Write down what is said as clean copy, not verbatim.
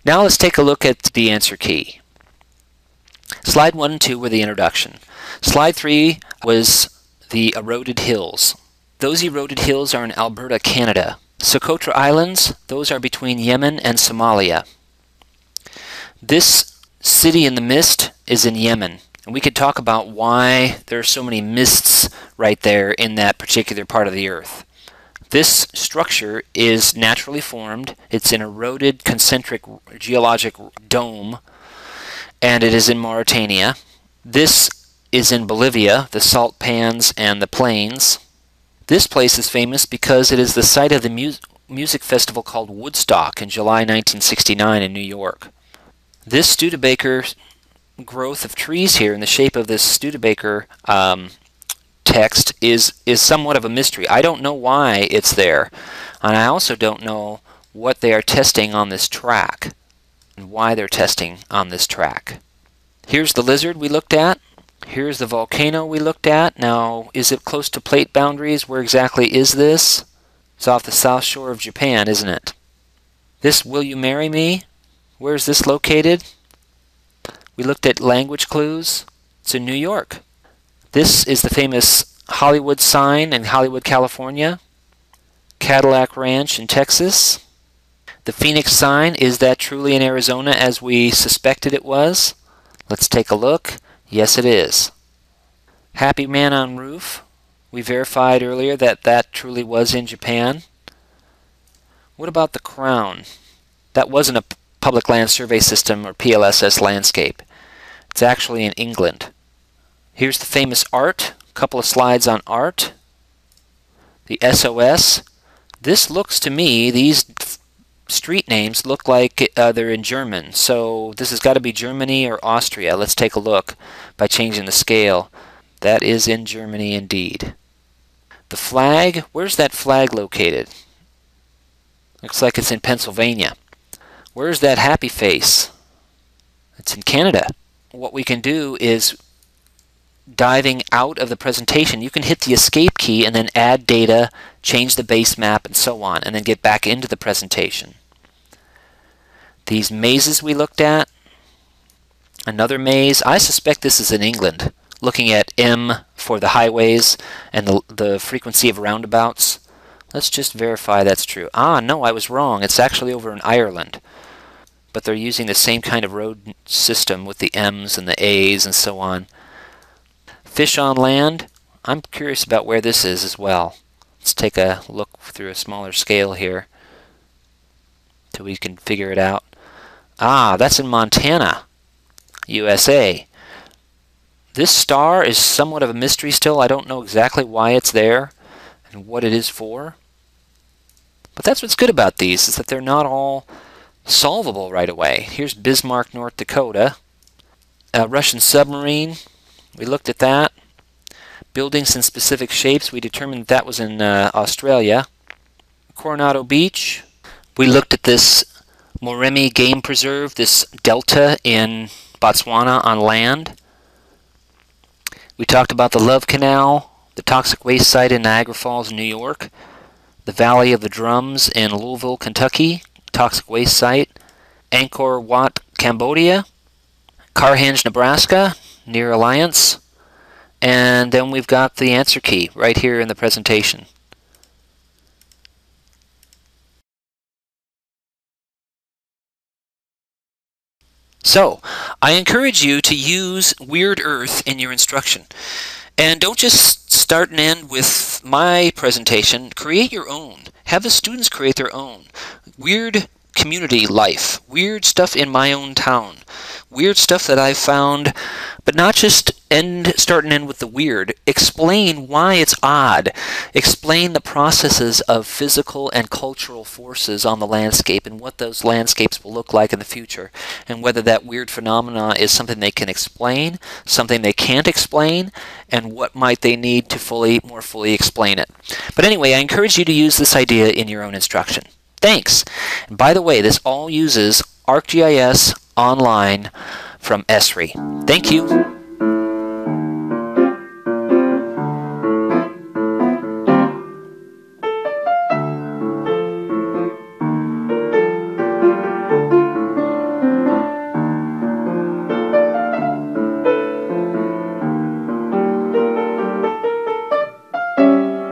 Now let's take a look at the answer key. Slide 1 and 2 were the introduction. Slide 3 was the eroded hills. Those eroded hills are in Alberta, Canada. Socotra Islands, those are between Yemen and Somalia. This city in the mist is in Yemen. And we could talk about why there are so many mists right there in that particular part of the earth. This structure is naturally formed. It's an eroded concentric geologic dome, and it is in Mauritania. This is in Bolivia, the salt pans and the plains. This place is famous because it is the site of the music festival called Woodstock in July 1969 in New York. This Studebaker growth of trees here in the shape of this Studebaker text is somewhat of a mystery. I don't know why it's there, and I also don't know what they are testing on this track and why they're testing on this track. Here's the lizard we looked at. Here's the volcano we looked at. Now, is it close to plate boundaries? Where exactly is this? It's off the south shore of Japan, isn't it? This Will You Marry Me? Where is this located? We looked at language clues. It's in New York. This is the famous Hollywood sign in Hollywood, California. Cadillac Ranch in Texas. The Phoenix sign, is that truly in Arizona as we suspected it was? Let's take a look. Yes, it is. Happy Man on Roof. We verified earlier that that truly was in Japan. What about the Crown? That wasn't a Public Land Survey System or PLSS landscape. It's actually in England. Here's the famous art. A couple of slides on art. The SOS. This looks to me, these street names look like they're in German. So this has got to be Germany or Austria. Let's take a look by changing the scale. That is in Germany indeed. The flag, where's that flag located? Looks like it's in Pennsylvania. Where's that happy face? It's in Canada. What we can do is, diving out of the presentation, you can hit the escape key and then add data, change the base map, and so on, and then get back into the presentation. These mazes we looked at, another maze, I suspect this is in England, looking at M for the highways and the frequency of roundabouts. Let's just verify that's true. Ah, no, I was wrong. It's actually over in Ireland. But they're using the same kind of road system with the M's and the A's and so on. Fish on land, I'm curious about where this is as well. Let's take a look through a smaller scale here so we can figure it out. Ah, that's in Montana, USA. This star is somewhat of a mystery still. I don't know exactly why it's there and what it is for. But that's what's good about these, is that they're not all solvable right away. Here's Bismarck, North Dakota. A Russian submarine. We looked at that. Buildings in specific shapes. We determined that was in Australia. Coronado Beach. We looked at this Moremi Game Preserve, this delta in Botswana on land. We talked about the Love Canal, the toxic waste site in Niagara Falls, New York, the Valley of the Drums in Louisville, Kentucky, toxic waste site, Angkor Wat, Cambodia, Carhenge, Nebraska, near Alliance, and then we've got the answer key right here in the presentation. So, I encourage you to use Weird Earth in your instruction. And don't just start and end with my presentation. Create your own. Have the students create their own. Weird community life. Weird stuff in my own town. Weird stuff that I've found, but not just start and end with the weird. Explain why it's odd. Explain the processes of physical and cultural forces on the landscape and what those landscapes will look like in the future, and whether that weird phenomena is something they can explain, something they can't explain, and what might they need to more fully explain it. But anyway, I encourage you to use this idea in your own instruction. Thanks. And by the way, this all uses ArcGIS Online from Esri. Thank you.